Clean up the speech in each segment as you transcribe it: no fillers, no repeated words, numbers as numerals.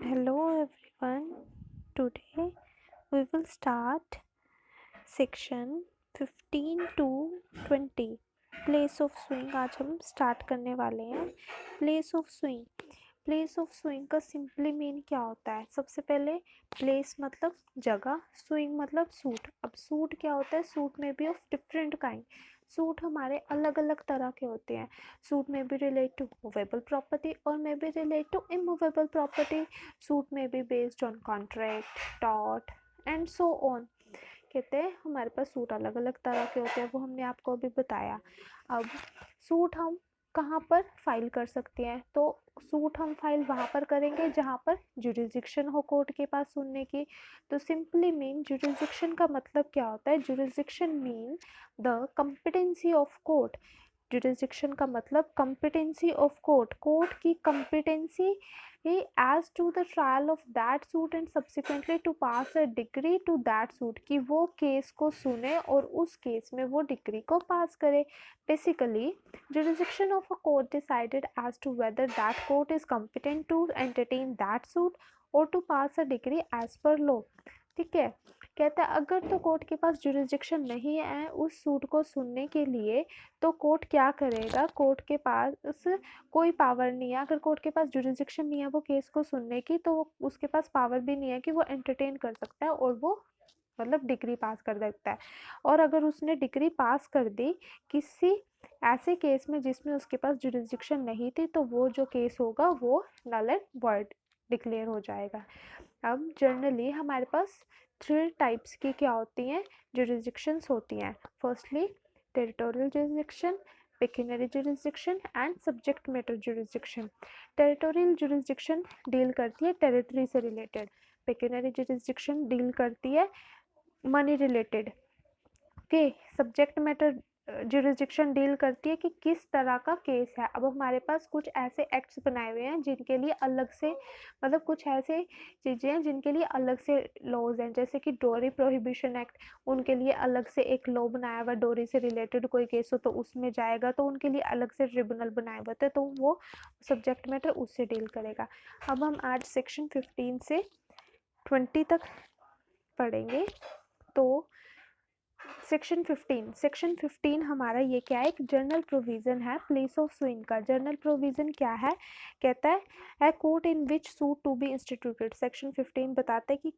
Hello everyone. Today we will start section 15 to 20 place of swing. आज हम start करने वाले हैं place of swing. Place of suing का सिंपली मीन क्या होता है? सबसे पहले प्लेस मतलब जगह, स्विंग मतलब सूट। अब सूट क्या होता है? सूट में भी ऑफ डिफरेंट काइंड। सूट हमारे अलग अलग तरह के होते हैं। सूट में भी रिलेट टू मूवेबल प्रॉपर्टी और में भी relate to immovable property. Suit में भी बेस्ड ऑन कॉन्ट्रैक्ट, टॉट एंड सो ऑन। कहते हैं हमारे पास सूट अलग अलग तरह के होते हैं, वो हमने आपको अभी बताया। अब सूट हम कहाँ पर फाइल कर सकते हैं? तो सूट हम फाइल वहाँ पर करेंगे जहाँ पर जुरिसडिक्शन हो कोर्ट के पास सुनने की। तो सिंपली मीन जुरिसडिक्शन का मतलब क्या होता है? Jurisdiction mean the competency of court. Jurisdiction का मतलब कंपिटेंसी ऑफ कोर्ट, कोर्ट की competency as to the trial of that suit and subsequently to pass a decree to that suit, कि वो केस को सुने और उस केस में वो डिग्री को पास करे। Basically jurisdiction of a court decided as to whether that court is competent to entertain that suit or to pass a decree as per law। ठीक है, कहता है अगर तो कोर्ट के पास जुरिसडिक्शन नहीं है उस सूट को सुनने के लिए, तो कोर्ट क्या करेगा? कोर्ट के पास कोई पावर नहीं है। अगर कोर्ट के पास जुरिसडिक्शन नहीं है वो केस को सुनने की, तो उसके पास पावर भी नहीं है कि वो एंटरटेन कर सकता है और वो मतलब डिग्री पास कर सकता है। और अगर उसने डिग्री पास कर दी किसी ऐसे केस में जिसमें उसके पास जुरिसडिक्शन नहीं थी, तो वो जो केस होगा वो नल एंड वॉइड डिक्लेयर हो जाएगा। अब जनरली हमारे पास 3 टाइप्स की क्या होती हैं? जुरिसडिक्शंस होती हैं। Firstly territorial jurisdiction, pecuniary jurisdiction and subject matter jurisdiction. Territorial jurisdiction deal करती है टेरिटरी से रिलेटेड। पेक्यूनियरी जुरिसडिक्शन डील करती है money related. Okay, subject matter jurisdiction deal करती है कि किस तरह का केस है। अब हमारे पास कुछ ऐसे एक्ट्स बनाए हुए हैं जिनके लिए अलग से मतलब कुछ ऐसे चीज़ें हैं जिनके लिए अलग से लॉज हैं, जैसे कि डोरी प्रोहिबिशन एक्ट, उनके लिए अलग से एक लॉ बनाया हुआ। डोरी से रिलेटेड कोई केस हो तो उसमें जाएगा तो उनके लिए अलग से ट्रिब्यूनल बनाए हुए थे, तो वो सब्जेक्ट मैटर उससे डील करेगा। अब हम आज सेक्शन 15 से 20 तक पढ़ेंगे। तो सेक्शन 15 हमारा ये क्या है? एक जनरल प्रोविज़न है प्लेस ऑफ स्विंग का। जनरल प्रोविज़न क्या है? कहता है court in which suit to be instituted. Section 15 बताता है कि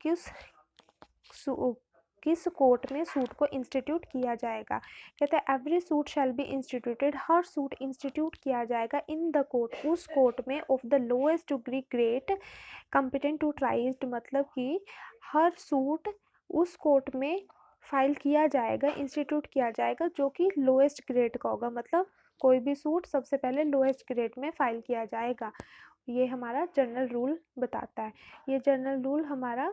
किस कोर्ट में सूट को इंस्टीट्यूट किया जाएगा। कहता है every suit shall be instituted, हर सूट इंस्टीट्यूट किया जाएगा इन द कोर्ट, उस कोर्ट में of the lowest degree grade competent to tries. मतलब कि हर सूट उस कोर्ट में फाइल किया जाएगा, इंस्टीट्यूट किया जाएगा जो कि लोएस्ट ग्रेड का होगा। मतलब कोई भी सूट सबसे पहले लोएस्ट ग्रेड में फाइल किया जाएगा। ये हमारा जनरल रूल बताता है। ये जनरल रूल हमारा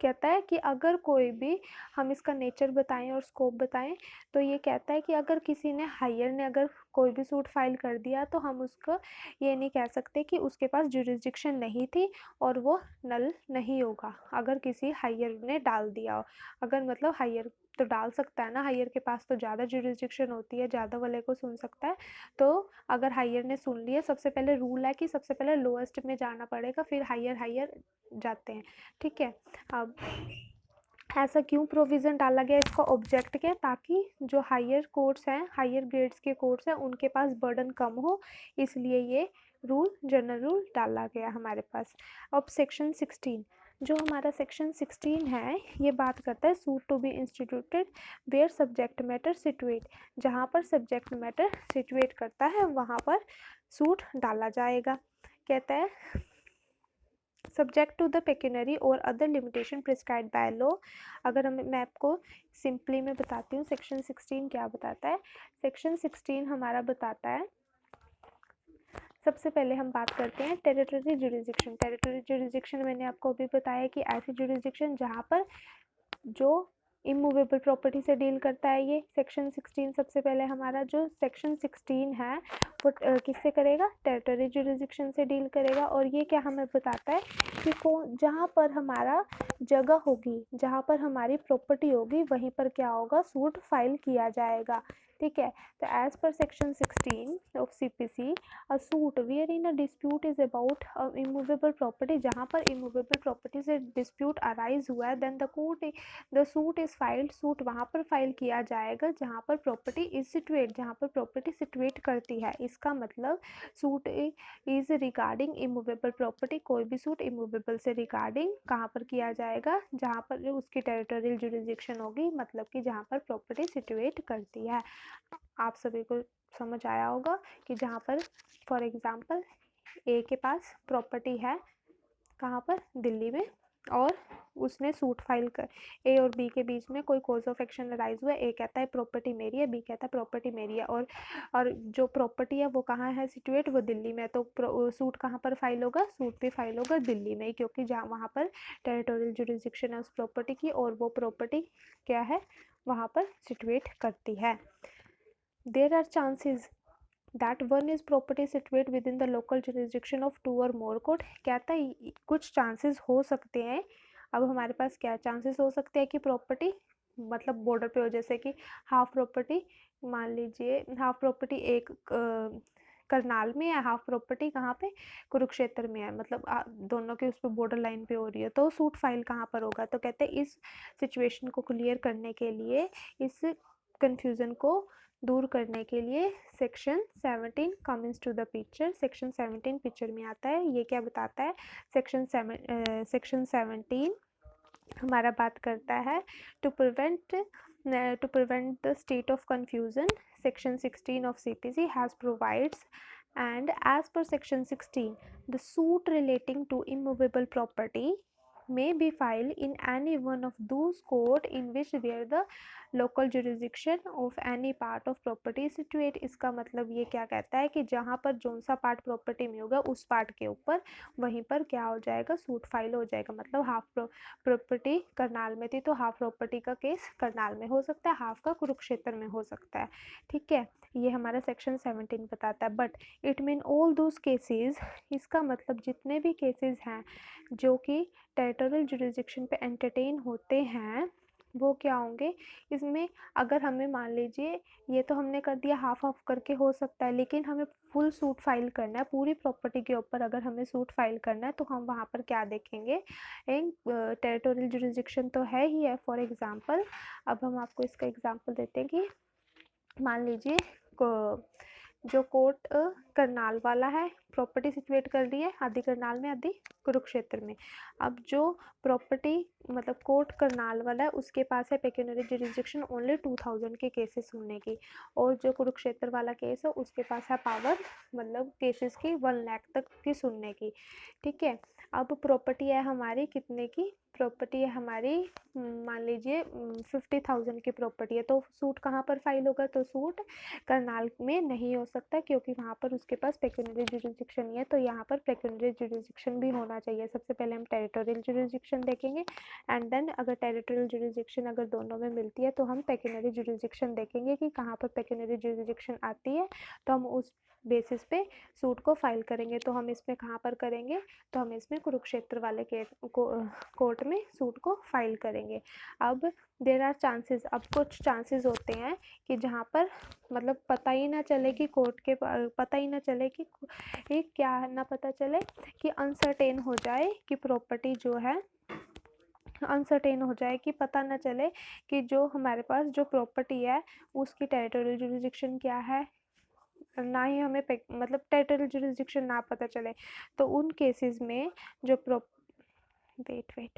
कहता है कि अगर कोई भी, हम इसका नेचर बताएं और स्कोप बताएं, तो ये कहता है कि अगर किसी ने हायर ने अगर कोई भी सूट फाइल कर दिया तो हम उसको ये नहीं कह सकते कि उसके पास जुरिसडिक्शन नहीं थी और वो नल नहीं होगा अगर किसी हायर ने डाल दिया हो। अगर मतलब हायर तो डाल सकता है ना, हायर के पास तो ज़्यादा जुरिसडिक्शन होती है, ज़्यादा वाले को सुन सकता है। तो अगर हायर ने सुन लिया, सबसे पहले रूल है कि सबसे पहले लोएस्ट में जाना पड़ेगा, फिर हायर जाते हैं। ठीक है, अब ऐसा क्यों प्रोविज़न डाला गया? इसका ऑब्जेक्ट क्या है? ताकि जो हायर कोर्ट्स हैं, हायर ग्रेड्स के कोर्ट्स हैं, उनके पास बर्डन कम हो, इसलिए ये रूल जनरल रूल डाला गया हमारे पास। अब सेक्शन 16, जो हमारा सेक्शन 16 है, ये बात करता है suit to be instituted where subject matter situate. जहाँ पर सब्जेक्ट मैटर सिचुएट करता है वहाँ पर सूट डाला जाएगा। कहता है सब्जेक्ट टू द पेक्यूनरी और other limitation prescribed by law. अगर मैं आपको सिंपली में बताती हूँ सेक्शन 16 क्या बताता है। सेक्शन 16 हमारा बताता है, सबसे पहले हम बात करते हैं टेरिटरी जुरिसडिक्शन। टेरिटरी जुरिसडिक्शन मैंने आपको अभी बताया कि ऐसी जुरिसडिक्शन जहाँ पर जो इमूवेबल प्रॉपर्टी से डील करता है। ये सेक्शन 16 सबसे पहले हमारा जो सेक्शन 16 है वो किससे करेगा, टेरिटोरियल जुरिसडिक्शन से डील करेगा। और ये क्या हमें बताता है कि कौन, जहाँ पर हमारा जगह होगी, जहाँ पर हमारी प्रॉपर्टी होगी, वहीं पर क्या होगा, सूट फाइल किया जाएगा। ठीक है, तो as per section 16 of CPC, a suit where in a dispute is about immovable property, जहाँ पर इमूवेबल प्रॉपर्टी से डिस्प्यूट अराइज हुआ है, then the suit is filed, suit वहाँ पर फाइल किया जाएगा जहाँ पर प्रॉपर्टी इज सिचुएट, जहाँ पर प्रॉपर्टी सिचुएट करती है। इसका मतलब suit is regarding immovable property, कोई भी सूट इमूवेबल से रिगार्डिंग कहाँ पर किया जाएगा, जहाँ पर उसकी टेरिटोरियल जुरिसडिक्शन होगी, मतलब कि जहाँ पर प्रॉपर्टी सिचुएट करती है। आप सभी को समझ आया होगा कि जहाँ पर फॉर एग्जांपल ए के पास प्रॉपर्टी है, कहाँ पर, दिल्ली में, और उसने सूट फाइल कर, ए और बी के बीच में कोई कॉज ऑफ एक्शन अराइज हुआ, ए कहता है प्रॉपर्टी मेरी है, बी कहता है प्रॉपर्टी मेरी है, और जो प्रॉपर्टी है वो कहाँ है सिचुएट, वो दिल्ली में, तो सूट कहाँ पर फाइल होगा, सूट भी फाइल होगा दिल्ली में, क्योंकि जहाँ वहाँ पर टेरिटोरियल जुरिसडिक्शन है उस प्रॉपर्टी की, और वो प्रॉपर्टी क्या है, वहाँ पर सिचुएट करती है। There are chances that one is property situated within the local jurisdiction of two or more court, कहता है कुछ चांसेस हो सकते हैं। अब हमारे पास क्या चांसेस हो सकते हैं कि प्रॉपर्टी मतलब बॉर्डर पे हो, जैसे कि हाफ प्रॉपर्टी, मान लीजिए हाफ प्रॉपर्टी एक करनाल में है, हाफ प्रॉपर्टी कहाँ पे, कुरुक्षेत्र में है, मतलब दोनों के उस पर बॉर्डर लाइन पे हो रही है, तो सूट फाइल कहाँ पर होगा। तो कहते हैं इस सिचुएशन को क्लियर करने के लिए, इस कंफ्यूजन को दूर करने के लिए section 17 comes to the picture, section 17 picture में आता है। ये क्या बताता है, सेक्शन 17 हमारा बात करता है to prevent the state of confusion, section 16 of CPC has provides and as per section 16 the suit relating to immovable property may be filed in any one of those court in which where the local jurisdiction of any part of property is situate। इसका मतलब ये क्या कहता है कि जहाँ पर zone सा पार्ट प्रॉपर्टी में होगा उस पार्ट के ऊपर वहीं पर क्या हो जाएगा, सूट फाइल हो जाएगा। मतलब हाफ प्रॉपर्टी करनाल में थी तो हाफ प्रॉपर्टी का केस करनाल में हो सकता है, हाफ का कुरुक्षेत्र में हो सकता है। ठीक है, ये हमारा सेक्शन 17 बताता है। But it mean all those cases, इसका मतलब जितने भी केसेस हैं जो कि टेरिटोरियल जुरिसडिक्शन पे एंटरटेन होते हैं वो क्या होंगे, इसमें अगर हमें मान लीजिए ये तो हमने कर दिया हाफ ऑफ करके हो सकता है, लेकिन हमें फुल सूट फाइल करना है पूरी प्रॉपर्टी के ऊपर, अगर हमें सूट फाइल करना है तो हम वहाँ पर क्या देखेंगे, टेरिटोरियल जुरिसडिक्शन तो है ही है। फॉर एग्जांपल अब हम आपको इसका एग्जांपल देते हैं कि मान लीजिए जो कोर्ट करनाल वाला है प्रॉपर्टी सिचुएट कर रही है, आधी करनाल में आधी कुरुक्षेत्र में। अब जो प्रॉपर्टी मतलब कोर्ट करनाल वाला है उसके पास है पेक्यूनियरी जुरिसडिक्शन ओनली 2000 के केसेस सुनने की, और जो कुरुक्षेत्र वाला केस है उसके पास है पावर मतलब केसेस की 1 लाख तक की सुनने की। ठीक है, अब प्रॉपर्टी है हमारी कितने की, प्रॉपर्टी है हमारी मान लीजिए 50,000 की प्रॉपर्टी है, तो सूट कहाँ पर फाइल होगा, तो सूट करनाल में नहीं हो सकता क्योंकि वहाँ पर उसके पास पेक्यूनियरी जुरिसडिक्शन नहीं है। तो यहाँ पर पेक्यूनियरी जुरिसडिक्शन भी होना चाहिए। सबसे पहले हम टेरिटोरियल जुरिसडिक्शन देखेंगे एंड देन अगर टेरिटोरियल जुरिसडिक्शन अगर दोनों में मिलती है तो हम पेक्यूनियरी जुरिसडिक्शन देखेंगे कि कहाँ पर पेक्यूनियरी जुरिसडिक्शन आती है, तो हम उस बेसिस पे सूट को फाइल करेंगे। तो हम इसमें कहाँ पर करेंगे, तो हम इसमें कुरुक्षेत्र वाले कोर्ट में सूट को फाइल करेंगे। अब देयर आर चांसेस, अब कुछ चांसेस होते हैं कि जहाँ पर मतलब पता ही ना चले कि कोर्ट के पता ही ना चले कि क्या ना पता चले कि अनसर्टेन हो जाए कि प्रॉपर्टी जो है अनसर्टेन हो जाए कि पता ना चले कि जो हमारे पास जो प्रॉपर्टी है उसकी टेरिटोरियल जुरिसडिक्शन क्या है, ना ही हमें मतलब टेरिटोरियल जुरिसडिक्शन ना पता चले। तो उन केसेस में जो वेट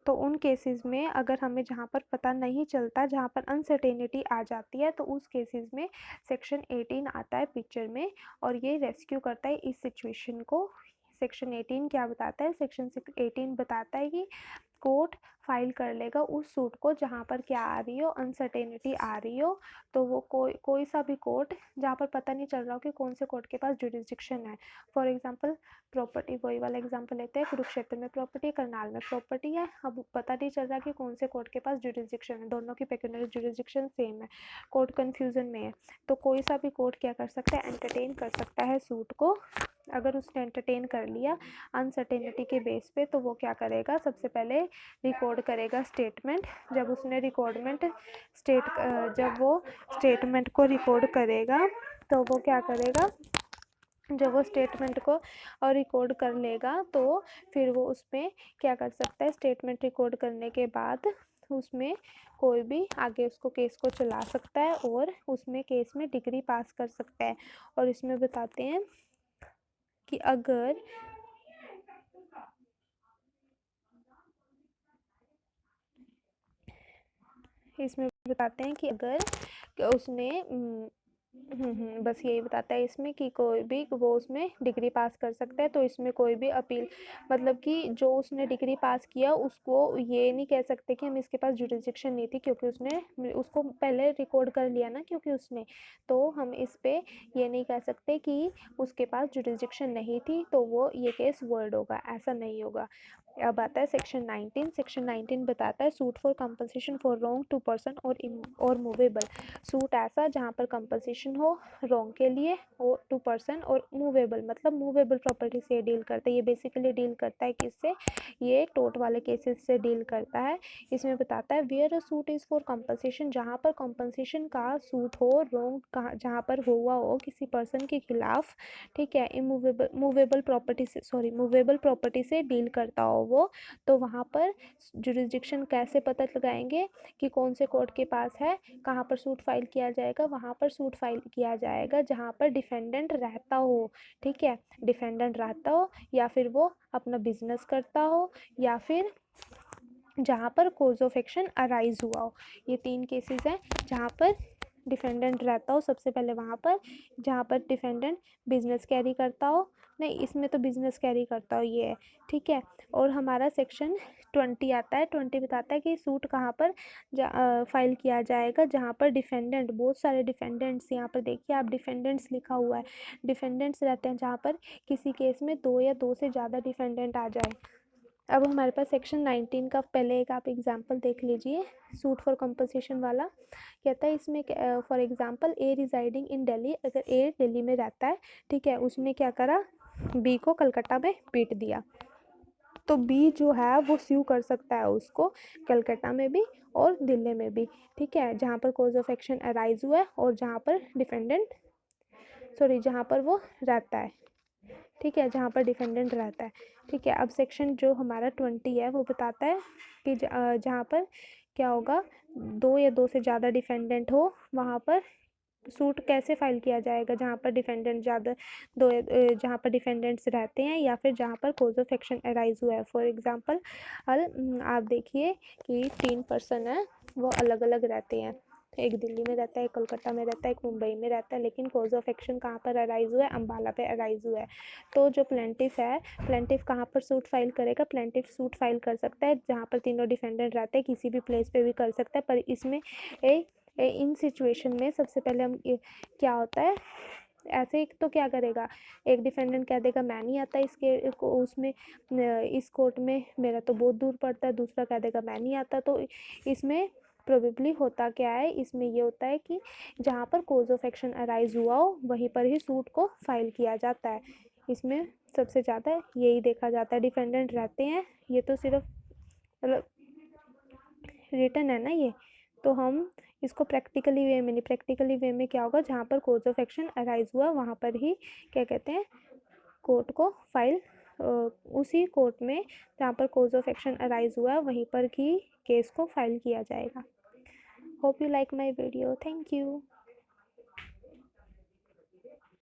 तो उन केसेस में अगर हमें जहाँ पर पता नहीं चलता, जहाँ पर अनसर्टेनिटी आ जाती है, तो उस केसेस में सेक्शन 18 आता है पिक्चर में और ये रेस्क्यू करता है इस सिचुएशन को। सेक्शन 18 क्या बताता है? सेक्शन 18 बताता है कि कोर्ट फाइल कर लेगा उस सूट को जहाँ पर क्या आ रही हो, अनसर्टेनिटी आ रही हो। तो वो कोई सा भी कोर्ट जहाँ पर पता नहीं चल रहा हो कि कौन से कोर्ट के पास जुरिस्डिक्शन है। फॉर एग्जांपल प्रॉपर्टी, वही वाला एग्जांपल लेते हैं, कुरुक्षेत्र में प्रॉपर्टी, करनाल में प्रॉपर्टी है। अब पता नहीं चल रहा कि कौन से कोर्ट के पास जुरिस्डिक्शन है, दोनों की पेक्यूनियरी जुरिस्डिक्शन सेम है, कोर्ट कन्फ्यूजन में है। तो कोई सा भी कोर्ट क्या कर सकता है? एंटरटेन कर सकता है सूट को। अगर उसने एंटरटेन कर लिया अनसर्टेनिटी के बेस पे, तो वो क्या करेगा? सबसे पहले रिकॉर्ड करेगा स्टेटमेंट। जब उसने जब वो स्टेटमेंट को रिकॉर्ड करेगा, तो वो क्या करेगा? जब वो स्टेटमेंट को और रिकॉर्ड कर लेगा, तो फिर वो उसमें क्या कर सकता है? स्टेटमेंट रिकॉर्ड करने के बाद उसमें कोई भी आगे उसको केस को चला सकता है और उसमें केस में डिग्री पास कर सकता है। और इसमें बताते हैं कि अगर उसने बस यही बताता है इसमें कि कोई भी वो उसमें डिग्री पास कर सकता है। तो इसमें कोई भी अपील, मतलब कि जो उसने डिग्री पास किया उसको ये नहीं कह सकते कि हम इसके पास जुरिस्डिक्शन नहीं थी, क्योंकि उसने उसको पहले रिकॉर्ड कर लिया ना, क्योंकि उसने, तो हम इस पे ये नहीं कह सकते कि उसके पास जुरिस्डिक्शन नहीं थी तो वो ये केस वर्ड होगा, ऐसा नहीं होगा। अब आता है सेक्शन 19। सेक्शन 19 बताता है suit for compensation for wrong to person और मूवेबल। सूट ऐसा जहाँ पर कंपनसेशन हो रॉन्ग के लिए, और टू पर्सन, और मूवेबल मतलब मूवेबल प्रॉपर्टी से डील करता है। ये बेसिकली डील करता है किससे? ये टोट वाले केसेस से डील करता है। इसमें बताता है where a suit is for compensation, जहाँ पर कंपनसेशन का सूट हो रॉन्ग, जहाँ पर हुआ हो किसी पर्सन के खिलाफ, ठीक है, मूवेबल प्रॉपर्टी से डील करता हो वो, तो वहाँ पर जुरिस्डिक्शन कैसे पता लगाएंगे कि कौन से कोर्ट के पास है, कहाँ पर सूट फाइल किया जाएगा? वहाँ पर सूट फाइल किया जाएगा जहाँ पर डिफेंडेंट रहता हो, ठीक है, डिफेंडेंट रहता हो, या फिर वो अपना बिजनेस करता हो, या फिर जहाँ पर कोज ऑफ एक्शन अराइज हुआ हो। ये 3 केसेस हैं जहाँ पर डिफेंडेंट रहता हो। सबसे पहले वहाँ पर जहाँ पर डिफेंडेंट बिजनेस कैरी करता हो, नहीं इसमें तो बिजनेस कैरी करता हो ये है, ठीक है। और हमारा सेक्शन 20 आता है। 20 बताता है कि सूट कहाँ पर फाइल किया जाएगा? जहाँ पर डिफेंडेंट, बहुत सारे डिफेंडेंट्स, यहाँ पर देखिए आप डिफेंडेंट्स लिखा हुआ है, डिफेंडेंट्स रहते हैं जहाँ पर किसी केस में 2 या 2 से ज़्यादा डिफेंडेंट आ जाए। अब हमारे पास सेक्शन 19 का पहले एक आप एग्जांपल देख लीजिए, सूट फॉर कंपनसेशन वाला। कहता है इसमें फॉर एग्जांपल ए रिजाइडिंग इन दिल्ली, अगर ए दिल्ली में रहता है, ठीक है, उसने क्या करा? बी को कलकत्ता में पीट दिया, तो बी जो है वो स्यू कर सकता है उसको कलकत्ता में भी और दिल्ली में भी, ठीक है, जहाँ पर कोज ऑफ एक्शन अराइज हुआ है और जहाँ पर जहाँ पर वो रहता है, ठीक है, जहाँ पर डिफेंडेंट रहता है, ठीक है। अब सेक्शन जो हमारा 20 है वो बताता है कि जहाँ पर क्या होगा? 2 या 2 से ज़्यादा डिफेंडेंट हो, वहाँ पर सूट कैसे फाइल किया जाएगा? जहाँ पर डिफेंडेंट जहाँ पर डिफेंडेंट्स रहते हैं या फिर जहाँ पर कोज ऑफ एक्शन अराइज हुआ है। फॉर एग्जांपल आप देखिए कि 3 पर्सन है, वो अलग अलग रहते हैं, एक दिल्ली में रहता है, एक कोलकाता में रहता है, एक मुंबई में रहता है, लेकिन कोज ऑफ एक्शन कहाँ पर अराइज हुआ है? अम्बाला पे अराइज हुआ है। तो जो प्लेंटिफ है, प्लेंटिफ कहाँ पर सूट फाइल करेगा? प्लेंटिफ सूट फाइल कर सकता है जहाँ पर तीनों डिफेंडेंट रहते हैं, किसी भी प्लेस पे भी कर सकता है। पर इसमें इन सिचुएशन में सबसे पहले हम क्या होता है, ऐसे तो क्या करेगा? एक डिफेंडेंट कह देगा मैं नहीं आता इस कोर्ट में, मेरा तो बहुत दूर पड़ता है, दूसरा कह देगा मैं नहीं आता। तो इसमें प्रोबेबली होता क्या है? इसमें ये होता है कि जहाँ पर कोज ऑफ एक्शन अराइज हुआ हो वहीं पर ही सूट को फाइल किया जाता है। इसमें सबसे ज़्यादा यही देखा जाता है, डिफेंडेंट रहते हैं, ये तो सिर्फ मतलब रिटन है ना ये, तो हम इसको प्रैक्टिकली वे में नहीं, प्रैक्टिकली वे में क्या होगा? जहाँ पर कोज ऑफ एक्शन अराइज हुआ वहाँ पर ही क्या कहते हैं, कोर्ट को फाइल, उसी कोर्ट में जहाँ पर कोज ऑफ एक्शन अराइज हुआ वहीं पर ही केस को फाइल किया जाएगा। Hope you like my video, thank you.